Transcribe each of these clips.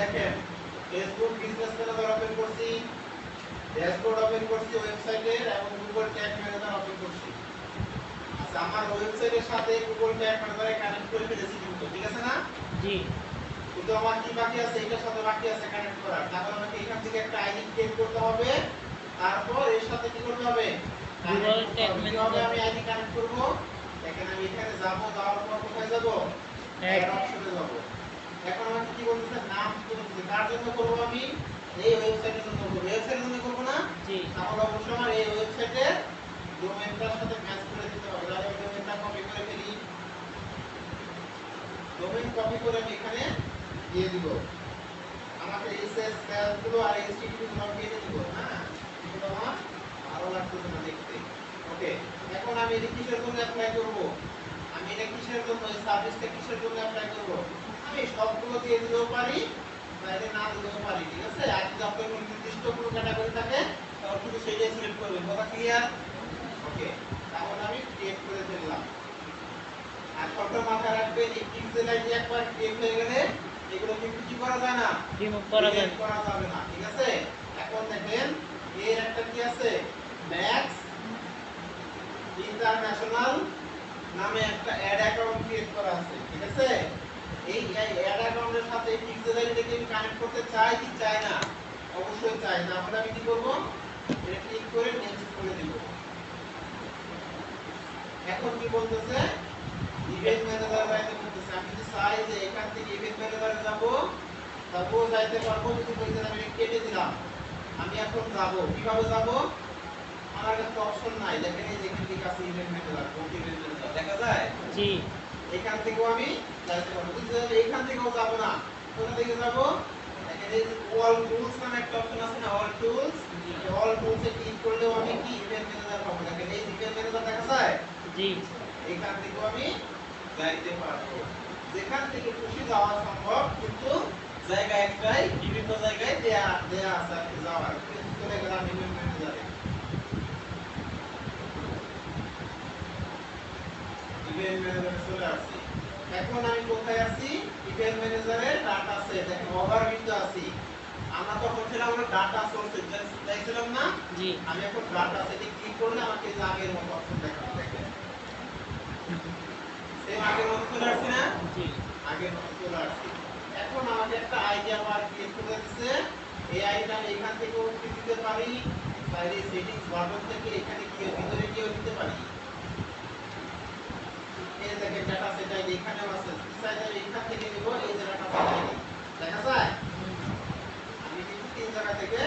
দেখেন Facebook business manager open করছি, dashboard open করছি ওয়েবসাইটের, এবং গুগল ট্যাগ ম্যানেজার ওপেন করছি। আচ্ছা, আমার ওয়েবসাইটের সাথে গুগল ট্যাগ ম্যানেজারে কানেক্ট করে ফেলেছি কিন্তু, ঠিক আছে না? জি। কিন্তু আমার কি বাকি আছে? এটার সাথে বাকি আছে কানেক্ট করার। তাহলে আমাকে এখান থেকে একটা আইডি ক্রিয়েট করতে হবে, তারপর এর সাথে কি করতে হবে? গুগল ট্যাগ কিভাবে ম্যানেজার। আমি আইডি কানেক্ট করব? দেখেন আমি এখানে যাব, যাওয়ার পর কোথায় যাব? ট্যাগ অ্যাড অপশনে যাব। এখন আমাকে কি বলতেছে? নাম কি বলতেছে? কার জন্য করব আমি? এই ওয়েবসাইটের জন্য করব। ওয়েবসাইটের জন্য করব না? জি। তাহলে অবশ্যই আমার এই ওয়েবসাইটের ডোমেইনটার সাথে ম্যাচ করে দিতে হবে। তাহলে আমি ডোমেইনটা কপি করে ফেলি। ডোমেইন কপি করে আমি এখানে দিয়ে দিব। আমাকে এসএস গুলো আর এইচটিটিপি গুলো কেটে দিব। হ্যাঁ, এগুলো আমার ভালো লাগতেছে না দেখতে। ওকে, এখন আমি এটা কিসের জন্য অ্যাপ্লাই করব? আমি এটা কিসের জন্য, এই সার্ভিসটা কিসের জন্য অ্যাপ্লাই করব? আমি সবগুলো দিয়ে দিতেও পারি, বাইরে না দিতেও পারি, ঠিক আছে? আর যদি আপনার কোনো নির্দিষ্ট কোনো ক্যাটাগরি থাকে তাহলে শুধু সেইটাই সিলেক্ট করবেন। কথা ক্লিয়ার? ওকে, তাহলে আমি ক্রিয়েট করে ফেললাম। আর সবটা মাথায় রাখবেন, এই পিক্সেল আইডি একবার ক্রিয়েট হয়ে গেলে এগুলো কিন্তু কি করা যায় না, রিমুভ করা যায় না, ঠিক আছে? এখন দেখেন এর একটা কি আছে, ম্যাক্স ইন্টারন্যাশনাল নামে একটা অ্যাড অ্যাকাউন্ট ক্রিয়েট করা আছে, ঠিক আছে? এই অ্যাড অ্যাকাউন্টের সাথে এই পিক্সেল আইডিটাকে আমি কানেক্ট করতে চাই কি চাই না? অবশ্যই চাই। তাহলে আমি কি করব? এটা ক্লিক করে নেক্সট করে দিব। এখন কি বলতেছে? ইভেন্ট ম্যানেজার যাইতে বলতেছে। আমি যদি চাই যে এখান থেকে ইভেন্ট ম্যানেজারে যাব, তারপর যাইতে পারবো, যদি বলতে আমি কেটে দিলাম। আমি এখন যাব, কিভাবে যাব? আমার কাছে অপশন নাই। দেখেন এই যে এখান থেকে আছে ইভেন্ট ম্যানেজার, কোন ইভেন্ট ম্যানেজার দেখা যায়? জি। এখান থেকেও আমি যাইতে পারবো। কিন্তু এখান থেকেও যাব না, কোথা থেকে যাব? দেখেন এই অল টুলস নামে একটা অপশন আছে না, অল টুলস। এই অল টুলসে ক্লিক করলেও আমি কি ইভেন্ট ম্যানেজার পাবো। দেখেন এই ইভেন্ট ম্যানেজার দেখা যায়? জি। এখান থেকেও আমি যাইতে পারবো। যেখান থেকে খুশি যাওয়া সম্ভব, কিন্তু জায়গা একটাই, বিভিন্ন জায়গায় দেয়া দেয়া আছে আর কি যাওয়ার। চলে গেলাম ইভেন্ট ম্যানেজারে। ইভেন্ট ম্যানেজারে চলে আসছি। এখন আমি কোথায় আছি? ইভেন্ট ম্যানেজারে ডাটা সেট, দেখেন ওভারভিউতে আছি। আমরা তখন ছিলাম হলো ডাটা সোর্সে, দেখছিলাম না? জি। আমি এখন ডাটা সেটে ক্লিক করলে আমাকে যে আগের মতো অপশন দেখাবে। দেখেন সেম আগের মতো চলে আসছে না? জি। আগের মতো চলে আসছে। এখন আমাকে একটা আইডিয়া বার ক্রিয়েট করে দিচ্ছে। এই আইডিটা আমি এখান থেকেও দিতে পারি, তাহলে সেটিংস বাটন থেকে এখানে গিয়ে ভিতরে গিয়েও দিতে পারি। এই দেখেন ডাটা সেট আইডি এখানেও আছে। চাইলে এখান থেকে নিব, এই যে ডাটা সেট আইডি দেখা যায়। আমি কিন্তু তিন জায়গা থেকে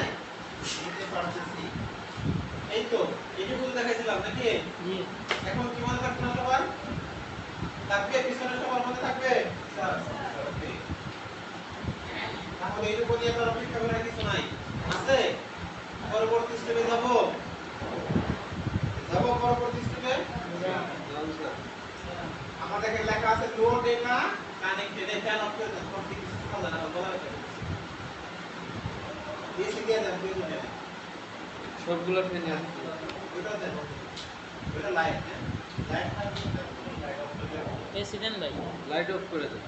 নিতে পারতেছি। এই তো এটুকু দেখাইছিলাম নাকি? জি। এখন কি মনে থাকবে না সবার? থাকবে? পিছনে সবার মনে থাকবে? স্যার ওকে, তাহলে এইটুকু নিয়ে তো অপেক্ষা করার কিছু নাই, আছে? পরবর্তী স্টেপে যাব, পরবর্তী স্টেপে। আমাদের এখানে লেখা আছে নো ডেটা কানেক্টেড, এটা অফ করে দেন। সব কিছু ভালো না বলা হয়েছে, এসে দিয়ে দেন দুই মিনিটে সবগুলো ফেলে ওটা দেন, ওটা লাইট হ্যাঁ, লাইট থাকবে, লাইট অফ করে দেন। প্রেসিডেন্ট ভাই লাইট অফ করে দেন।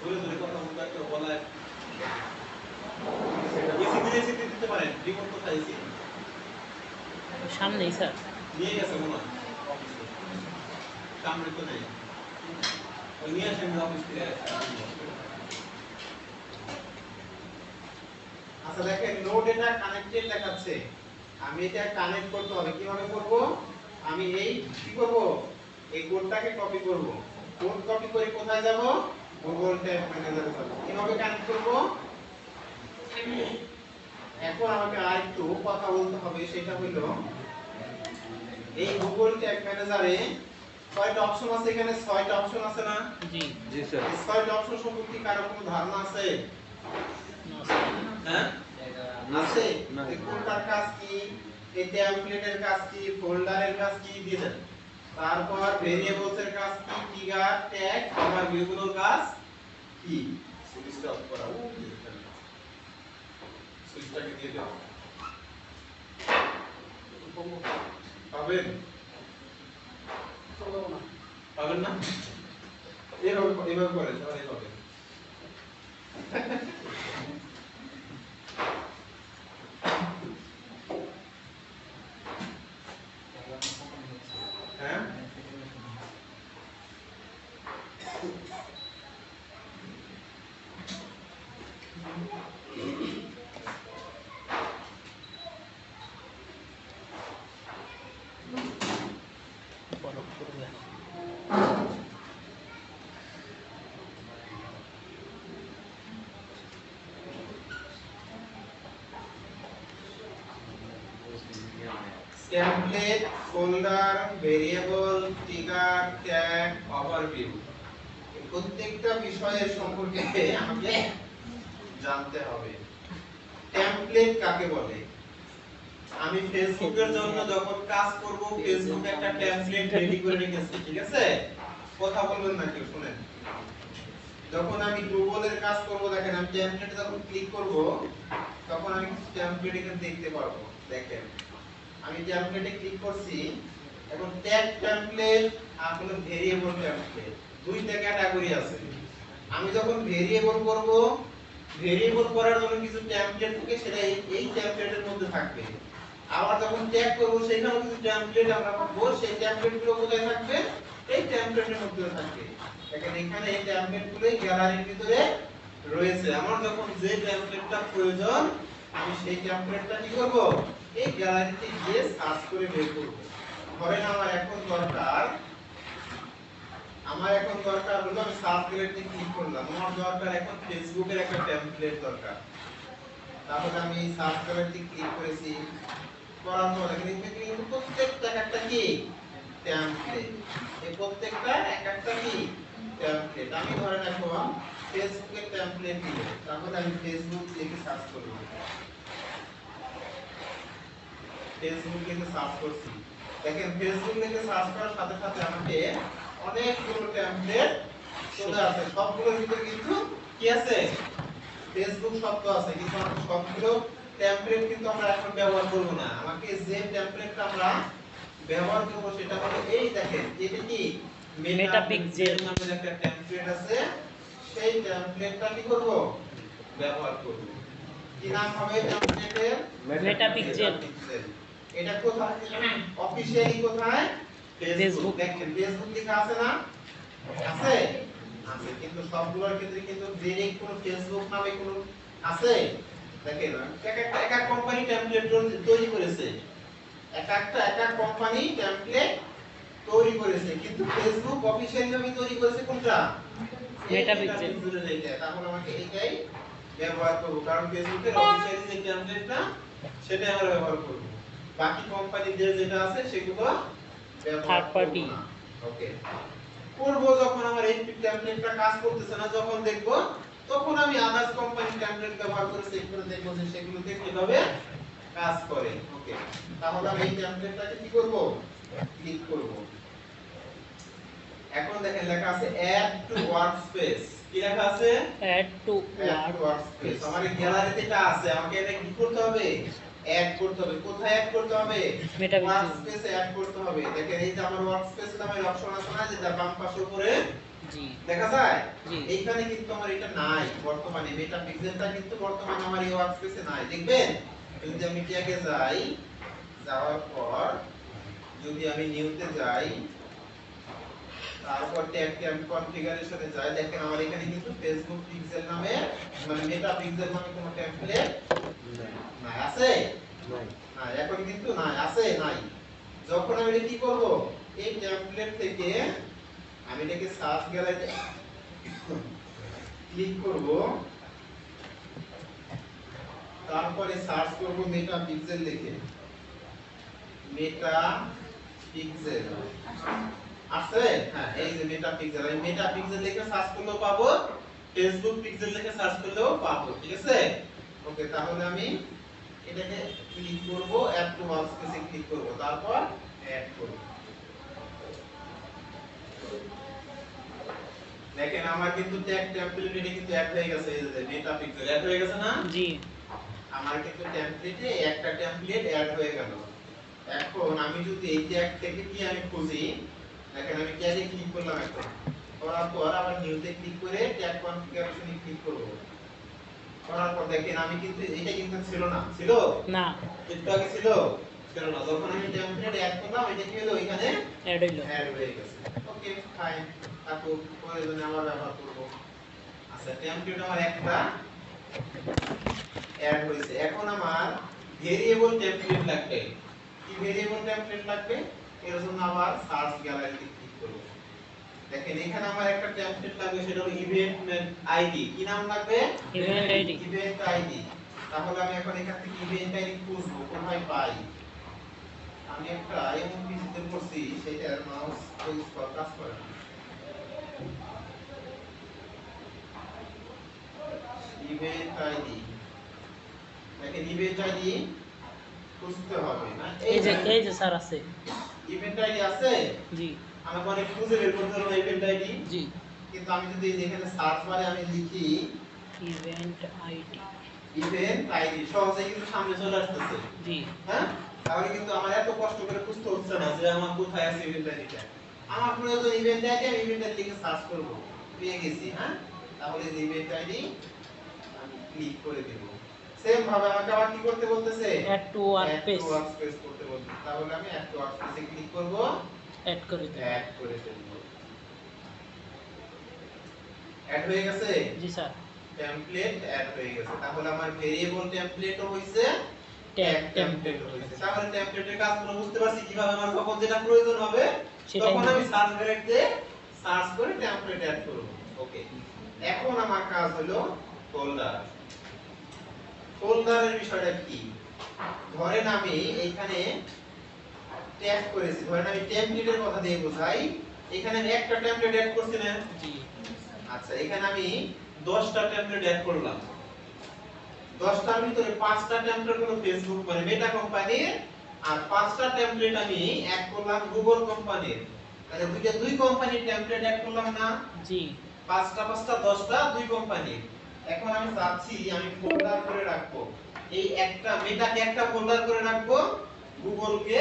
জোরে জোরে কথা বলতে একটা বলা এসি দিলে এসি দিতে পারেন। রিমোট কোথায়? এসি সামনেই স্যার। নিয়ে গেছে মনে হয় অফিসে, সামনে তো নেই, ওই নিয়ে আসেন অফিস থেকে। আচ্ছা দেখেন নো ডেটা কানেক্টেড দেখাচ্ছে। আমি এটা কানেক্ট করতে হবে। কিভাবে করব? আমি এই কি করব? এই কোডটাকে কপি করব। কোড কপি করে কোথায় যাব? গুগল ট্যাগ ম্যানেজারে যাব। কিভাবে কানেক্ট করব? এখন আমাকে আরেকটু কথা বলতে হবে, সেটা হলো এই গুগল ট্যাগ ম্যানেজারে কয়টা অপশন আছে? এখানে 6টা অপশন আছে না? জি। জি স্যার। এই 6টা অপশন সম্পর্কে কারো কোনো ধারণা আছে? হ্যাঁ আছে? না। এই কোনটার কাজ কি, এই টেমপ্লেটের কাজ কি, ফোল্ডারের কাজ কি দিয়েছেন, তারপর ভেরিয়েবলস এর কাজ কি, ট্রিগার, ট্যাগ, আবার ভিউগুলোর কাজ কি? সুইচটা অফ করা, সুইচটাকে দিয়ে দাও, পাবেন? পাবেন না? এভাবে করে সবাই পাবেন। হ্যাঁ বরফ করবে। Template, folder, variable, trigger, tag, overview, এই প্রত্যেকটা বিষয়ের সম্পর্কে আমাকে জানতে হবে। টেমপ্লেট কাকে বলে? আমি ফেসবুকের জন্য যখন কাজ করব, ফেসবুক একটা টেমপ্লেট রেডি করে রেখেছে, ঠিক আছে? কথা বলবেন না কেউ, শুনেন। যখন আমি গুগলের কাজ করব, দেখেন আমি টেমপ্লেটে যখন ক্লিক করব, তখন আমি টেমপ্লেট এখানে দেখতে পারবো। দেখেন আমি টেমপ্লেটে ক্লিক করছি, এখন ট্যাগ টেমপ্লেট আর হলো ভেরিয়েবল টেমপ্লেট, দুইটা ক্যাটাগরি আছে। আমি যখন ভেরিয়েবল করব, ভেরিয়েবল করার জন্য কিছু টেমপ্লেট থাকে, সেটা এই টেমপ্লেটের মধ্যে থাকবে। আবার যখন ট্যাগ করব, সেখানেও কিছু টেমপ্লেট আমরা পাবো, সেই টেমপ্লেটগুলো কোথায় থাকবে? এই টেমপ্লেটের মধ্যে থাকবে। দেখেন এখানে এই টেমপ্লেটগুলো গ্যালারির ভিতরে রয়েছে। আমার যখন যে টেমপ্লেটটা প্রয়োজন, আমি সেই টেমপ্লেটটা কি করব? এই গ্যালারিতে গিয়ে সার্চ করে বের করব। ধরেন আমার এখন দরকার হলো, আমি সার্চ গ্যালারিতে ক্লিক করলাম, আমার দরকার এখন ফেসবুকের একটা টেমপ্লেট দরকার। তাহলে আমি সার্চ গ্যালারিতে ক্লিক করেছি, করার পর এখানে কিন্তু প্রত্যেকটা একটা কি টেমপ্লেট, এই প্রত্যেকটা একটা কি টেমপ্লেট। আমি ধরেন এখন ফেসবুকের টেমপ্লেট নিব, তাহলে আমি ফেসবুক লিখে সার্চ করব। ফেসবুক লিখে সার্চ করছি, দেখেন ফেসবুক লিখে সার্চ করার সাথে সাথে আমাকে অনেকগুলো টেমপ্লেট চলে আসে। সবগুলোর ভিতরে কিন্তু কি আছে? ফেসবুক শব্দ আছে, কিন্তু আমরা সবগুলো টেমপ্লেট কিন্তু আমরা এখন ব্যবহার করব না। আমাকে যে টেমপ্লেটটা আমরা ব্যবহার করব সেটা হলো এই, দেখেন এটা কি মেটা পিক্সেল নামের একটা টেমপ্লেট আছে, সেই টেমপ্লেটটা কি করব? ব্যবহার করব। কি নাম হবে টেমপ্লেটের? মেটা পিক্সেল। এটা কোথায়? অফিশিয়ালি কোথায়? ফেসবুক। ফেসবুক। দেখেন ফেসবুক লেখা আছে না? আছে? আছে, কিন্তু সবগুলোর ক্ষেত্রে কিন্তু ডাইরেক্ট কোনো ফেসবুক নামে কোনো আছে? দেখেন এক এক কোম্পানি টেমপ্লেট তৈরি করেছে, এক এক কোম্পানি টেমপ্লেট তৈরি করেছে, কিন্তু ফেসবুক অফিশিয়ালি ভাবে তৈরি করেছে কোনটা? মেটা পিক্সেল। তাহলে আমাকে এইটাই ব্যবহার করব, কারণ ফেসবুকের অফিশিয়ালি যে টেমপ্লেটটা সেটা আমরা ব্যবহার করব। বাকি কোম্পানিদের যেটা আছে সেগুলো ব্যবহার থার্ড পার্টি। করব না। ওকে, করব যখন আমার এই টেমপ্লেটটা কাজ করতেছে না, যখন দেখব তখন আমি আদার্স কোম্পানির টেমপ্লেট ব্যবহার করে চেক করে দেখব যে সেগুলোতে কিভাবে কাজ করে। ওকে, তাহলে আমি এই টেমপ্লেটটাকে কি করব? ক্লিক করব। এখন দেখেন লেখা আছে অ্যাড টু ওয়ার্কস্পেস। কি লেখা আছে? Add to add to workspace. আমার এই গ্যালারিতে এটা আছে, আমাকে এটা কি করতে হবে? অ্যাড করতে হবে। কোথায় অ্যাড করতে হবে? মেটা পিক্সেল। ওয়ার্কস্পেসে অ্যাড করতে হবে। দেখেন এই যে আমার ওয়ার্কস্পেস নামের অপশন আছে না, যেটা বাম পাশে উপরে জি দেখা যায়? জি। এইখানে কিন্তু আমার এটা নাই বর্তমানে, মেটা পিক্সেলটা কিন্তু বর্তমানে আমার এই ওয়ার্কস্পেসে নাই। দেখবেন যদি আমি ট্যাগে যাই, যাওয়ার পর যদি আমি নিউতে যাই, তারপর ট্যাগ কনফিগারেশনে যাই, দেখেন আমার এখানে কিন্তু ফেসবুক পিক্সেল নামে মানে মেটা পিক্সেল নামে কোনো টেমপ্লেট নাই। আছে? নাই, এখন কিন্তু নাই। আছে? নাই। যখন আমি এটা কি করব? এই টেমপ্লেট থেকে আমি এটাকে সার্চ গ্যালারিতে ক্লিক করব, তারপরে সার্চ করব মেটা পিক্সেল লিখে। মেটা পিক্সেল আছে? হ্যাঁ, এই যে মেটা পিক্সেল, আমি মেটা পিক্সেল লিখে সার্চ করলেও পাবো, ফেসবুক পিক্সেল লিখে সার্চ করলেও পাবো। ঠিক আছে? ওকে, তাহলে আমি এটাকে ক্লিক করব, অ্যাড টু ওয়ার্কস্পেসে ক্লিক করব, তারপর অ্যাড করব। দেখেন আমার কিন্তু ট্যাগ টেমপ্লেট এটা কিন্তু অ্যাড হয়ে গেছে, এই যে মেটা পিক্সেল অ্যাড হয়ে গেছে না? জি। আমার কিন্তু টেমপ্লেটে একটা টেমপ্লেট অ্যাড হয়ে গেল। এখন আমি যদি এই ট্যাগ থেকে কি আমি খুঁজি, দেখেন আমি ট্যাগে ক্লিক করলাম, এখন করার পর আবার নিউতে ক্লিক করে ট্যাগ কনফিগারেশনে ক্লিক করব। করার পর দেখেন আমি কিন্তু এটা কিন্তু ছিল না, ছিল না একটু আগে ছিল ছিল না, যখন আমি টেমপ্লেট অ্যাড করলাম এটা কি হলো এখানে অ্যাড হইলো। অ্যাড হয়ে গেছে। ওকে ফাইন, তারপর প্রয়োজনে আবার ব্যবহার করব। আচ্ছা টেমপ্লেট আমার একটা অ্যাড হয়েছে, এখন আমার ভেরিয়েবল টেমপ্লেট লাগবে। কি ভেরিয়েবল টেমপ্লেট লাগবে? এর জন্য আবার সার্চ গ্যালারিতে ক্লিক করব। দেখেন এখানে আমার একটা টেমপ্লেট লাগবে, সেটা হলো ইভেন্ট আইডি। কি নাম লাগবে? Event ID. Event ID. তাহলে আমি এখন এখান থেকে ইভেন্ট আইডি খুঁজবো, কোথায় পাই? আমি একটা এমন কিছুতে করছি সেটার মাউস ইউজ করা কাজ করে না। ইভেন্ট আইডি, দেখেন ইভেন্ট আইডি খুঁজতে হবে না, এই যে স্যার আছে। ইভেন্ট আইডি আছে। জি আমাকে অনেক খুঁজে বের করতে হবে ইভেন্ট আইডি। জি। কিন্তু আমি যদি এখানে সার্চ বারে আমি লিখি ইভেন্ট আইডি। ইভেন্ট আইডি, সহজেই কিন্তু সামনে চলে আসতেছে। জি হ্যাঁ, তাহলে কিন্তু আমার এত কষ্ট করে খুঁজতে হচ্ছে না যে আমার কোথায় আছে ইভেন্ট আইডিটা। আমার প্রয়োজন ইভেন্ট আইডি, আমি ইভেন্ট আইডি লিখে সার্চ করব, পেয়ে গেছি। হ্যাঁ, তাহলে যে ইভেন্ট আইডি আমি ক্লিক করে দেব। সেম ভাবে আমাকে আবার কি করতে বলতেছে? Add to workspace. Add to workspace করতে বলতেছে। তাহলে আমি অ্যাড টু ওয়ার্কস্পেসে ক্লিক করব, অ্যাড করে দিন। অ্যাড করে দেব। অ্যাড হয়ে গেছে, জি স্যার। টেমপ্লেট অ্যাড হয়ে গেছে। তাহলে আমার ভেরিয়েবল টেমপ্লেটও হইছে, ট্যাগ টেমপ্লেট হয়েছে। তাহলে টেমপ্লেটের কাজগুলো বুঝতে পারছি কিভাবে আমার যখন যেটা প্রয়োজন হবে সেটাই তখন হবে। আমি সার্চ গ্যালারিতে সার্চ করে টেমপ্লেট অ্যাড করব। ওকে, এখন আমার কাজ হলো ফোল্ডার। ফোল্ডারের বিষয়টা কি? ধরেন আমি এখানে ট্যাগ করেছি, ধরেন আমি টেমপ্লেটের কথা দিয়ে বোঝাই। এখানে আমি একটা টেমপ্লেট অ্যাড করছি না? জি আচ্ছা, এখানে আমি 10টা টেমপ্লেট অ্যাড করলাম। 10টার ভিতরে 5টা টেমপ্লেট হলো ফেসবুক মানে মেটা কোম্পানির, আর 5টা টেমপ্লেট আমি অ্যাড করলাম গুগল কোম্পানির। তাহলে দুই কোম্পানির টেমপ্লেট অ্যাড করলাম না? জি 5টা 10টা দুই কোম্পানির। এখন আমি চাচ্ছি আমি ফোল্ডার করে রাখবো, এই একটা মেটাকে একটা ফোল্ডার করে রাখবো, গুগলকে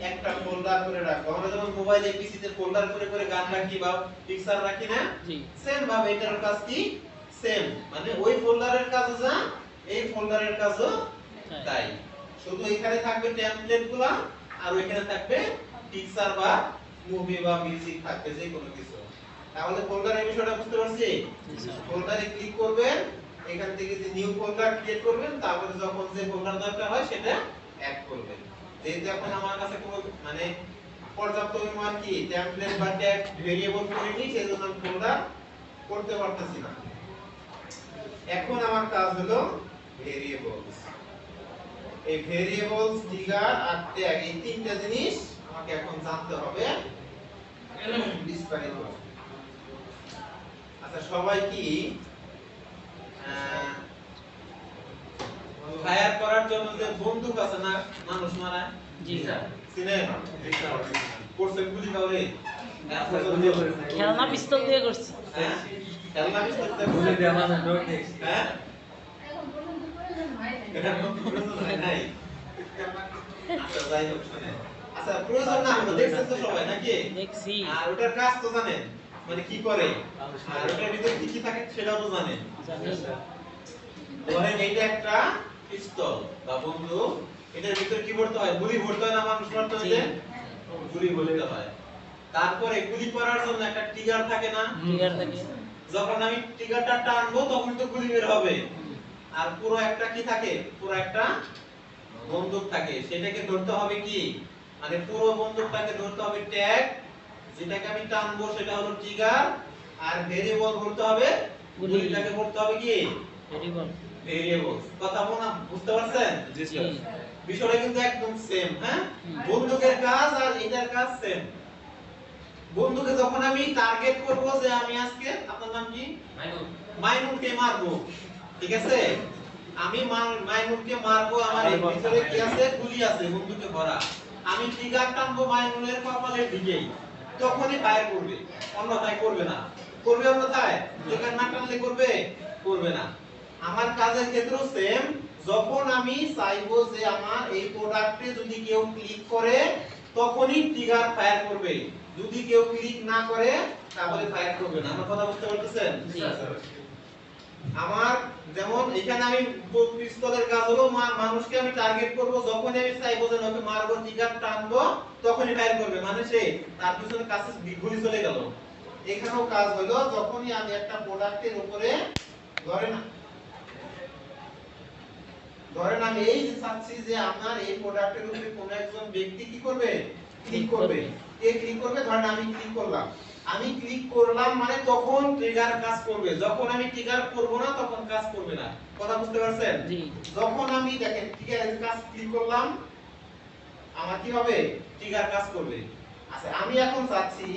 একটা ফোল্ডার করে রাখবো। আমরা যেমন মোবাইলে পিসিতে ফোল্ডার করে করে গান রাখি বা পিকচার রাখি না, জি সেম ভাবে এটার কাজ কি? সেম, মানে ওই ফোল্ডারের কাজও যা এই ফোল্ডারের কাজও তাই। শুধু এখানে থাকবে টেমপ্লেটগুলো আর ওইখানে থাকবে পিকচার বা মুভি বা মিউজিক থাকবে, যে কোনো কিছু। তাহলে ফোল্ডারের বিষয়টা বুঝতে পারছি? জি স্যার। ফোল্ডারে ক্লিক করবেন, এখান থেকে যে নিউ ফোল্ডার ক্রিয়েট করবেন, তারপরে যখন যে ফোল্ডার দরকার হয় সেটা অ্যাড করবেন। যেহেতু এখন আমার কাছে কোনো মানে পর্যাপ্ত পরিমাণ কি টেমপ্লেট বা ট্যাগ ভেরিয়েবল করিনি, সেজন্য আমি ফোল্ডার করতে পারতেছি না। এখন আমার কাজ হলো ভেরিয়েবলস। এই ভেরিয়েবলস, ট্রিগার আর ট্যাগ, এই তিনটা জিনিস আমাকে এখন জানতে হবে বিস্তারিত। আচ্ছা, সবাই কি ফায়ার করার জন্য যে বন্দুক আছে না মানুষ মারায়? জি স্যার। চিনেন? করছে গুলি কাউরে? খেলনা পিস্তল দিয়ে করছি। হ্যাঁ, খেলনা পিস্তল দিয়ে বলে করছে। দে আমাদের ডোর টেক্স। হ্যাঁ, এটা কোনো প্রয়োজন হয় নাই। আচ্ছা, যাই হোক, শোনেন। আচ্ছা, প্রয়োজন না হলো দেখছেন তো সবাই নাকি? দেখছি। আর ওটার কাজ তো জানেন, মানে কি করে, আর ওটার ভিতরে কি কি থাকে সেটাও তো জানেন। জানি। ধরেন এইটা একটা পিস্তল বা বন্দুক, এটার ভিতরে কি ভরতে হয়? গুলি ভরতে হয় না? মানুষ মারতে হইলে গুলি ভরতে হয়। তারপরে গুলি করার জন্য একটা ট্রিগার থাকে না? ট্রিগার থাকে। যখন আমি ট্রিগারটা টানবো তখন তো গুলি বের হবে। আর পুরো একটা কি থাকে? পুরো একটা বন্দুক থাকে, সেটাকে ধরতে হবে কি? মানে পুরো বন্দুকটাকে ধরতে হবে ট্যাগ, যেটাকে আমি টানবো সেটা হলো ট্রিগার, আর ভেরিয়েবল ধরতে হবে গুলিটাকে ধরতে হবে কি? ভেরিয়েবল। ভেরিয়েবল। কথা বলা বুঝতে পারছেন? জি জি স্যার। বিষয়টা কিন্তু একদম সেম। হ্যাঁ, হুম। বন্দুকের কাজ আর এটার কাজ সেম। বন্দুকে যখন আমি টার্গেট করব যে আমি আজকে, আপনার নাম কি? মাইনুলকে মারবো, ঠিক আছে? আমি মাইনুলকে মারবো, আমার এই ভিতরে কি আছে? গুলি আছে বন্দুকে ভরা। আমি ট্রিগার টানবো মাইনুলের কপালের দিকেই, তখনই ফায়ার করবে, অন্যথায় করবে না। করবে অন্যথায়? ট্রিগার না টানলে করবে? করবে না। আমার কাজের ক্ষেত্রেও সেম। যখন আমি চাইবো যে আমার এই প্রোডাক্টে যদি কেউ ক্লিক করে তখনই ট্রিগার ফায়ার করবে, যদি কেউ ক্লিক না করে তাহলে ফায়ার করবে না। আমার কথা বুঝতে পারতেছেন? জি। আমার যেমন এখানে আমি পিস্তলের কাজ হলো মানুষকে আমি টার্গেট করব, যখন আমি চাইবো যে ওকে মারবো ট্রিগার টানবো তখনই ফায়ার করবে, মানে সে তার পিছনে কাছে গুলি চলে গেল। এখানেও কাজ হলো যখনই আমি একটা প্রোডাক্টের উপরে ধরেন আমি এই যে চাচ্ছি যে আমার এই প্রোডাক্টের উপরে কোন একজন ব্যক্তি কি করবে, ক্লিক করবে। কে ক্লিক করবে? ধরেন আমি ক্লিক করলাম, আমি ক্লিক করলাম মানে তখন ট্রিগার কাজ করবে, যখন আমি ট্রিগার করব না তখন কাজ করবে না। কথা বুঝতে পারছেন? জি যখন আমি দেখেন ট্রিগার কাজ ক্লিক করলাম আমার কি হবে, ট্রিগার কাজ করবে। আচ্ছা আমি এখন চাচ্ছি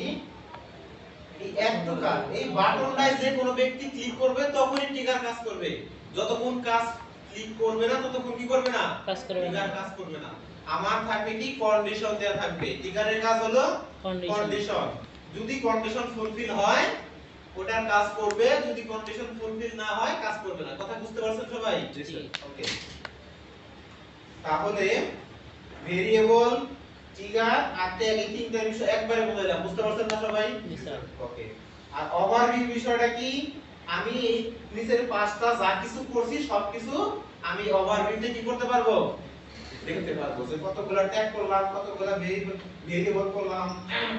এই একটুকা এই বাটনটায় যে কোনো ব্যক্তি ক্লিক করবে তখনই ট্রিগার কাজ করবে, যতক্ষণ কাজ ক্লিক করবে না ততক্ষণ কি করবে না, কাজ করবে না। ট্রিগার কাজ করবে না। আমার থাকবে কি কন্ডিশন দেয়া থাকবে, ট্রিগারের কাজ হলো কন্ডিশন। যদি কন্ডিশন ফুলফিল হয় ওটার কাজ করবে, যদি কন্ডিশন ফুলফিল না হয় কাজ করবে না। কথা বুঝতে পারছেন সবাই? জি স্যার। ওকে, তাহলে ভেরিয়েবল, ট্রিগার আর ট্যাগ এই তিনটা বিষয় একবারে বুঝাইলাম। বুঝতে পারছেন না সবাই? জি স্যার। ওকে, আর ওভারভিউ বিষয়টা কি, আমি এই নিচের পাঁচটা যা কিছু করছি সবকিছু আমি ওভারভিউতে কি করতে পারবো, দেখতে পারবো যে কতগুলো ট্যাগ করলাম, কতগুলো ভেরিয়েবল করলাম,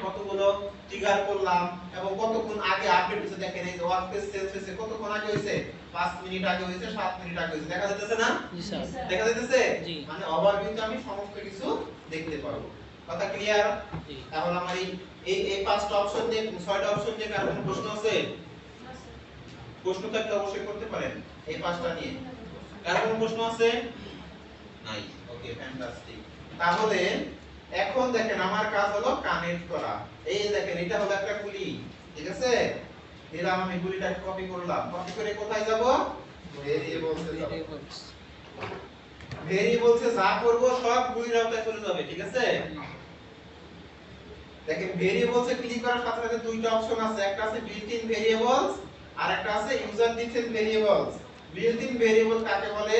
কতগুলো ট্রিগার করলাম এবং কতক্ষণ আগে আপডেট হয়েছে। দেখেন এই যে ওয়ার্ক পেজ চেঞ্জ হয়েছে, কতক্ষণ আগে হয়েছে, 5 মিনিট আগে হয়েছে, 7 মিনিট আগে হয়েছে, দেখা যাচ্ছে না? জি স্যার। দেখা যাচ্ছে? জি। মানে ওভারভিউতে আমি সমস্ত কিছু দেখতে পারবো। কথা ক্লিয়ার? জি এখন আমার এই পাঁচটা অপশন দিয়ে, ছয়টা অপশন দিয়ে কার কোনো প্রশ্ন আছে? প্রশ্ন থাকলে অবশ্যই করতে পারেন এই পাঁচটা নিয়ে। কার কোনো প্রশ্ন আছে? নাই। ওকে, ফ্যান্টাস্টিক। তাহলে এখন দেখেন আমার কাজ হলো কানেক্ট করা। এই দেখেন এটা হলো একটা গুলি, ঠিক আছে? দিলাম আমি গুলিটা কপি করলাম, কপি করে কোথায় যাব, ভেরিয়েবলসে যাব। ভেরিয়েবলসে যা করব সব গুলির আওতায় চলে যাবে, ঠিক আছে? দেখেন ভেরিয়েবলসে ক্লিক করার সাথে সাথে দুইটা অপশন আছে, একটা আছে বিল্ট ইন ভেরিয়েবলস আর একটা আছে user defined variables. Built in variable কাকে বলে,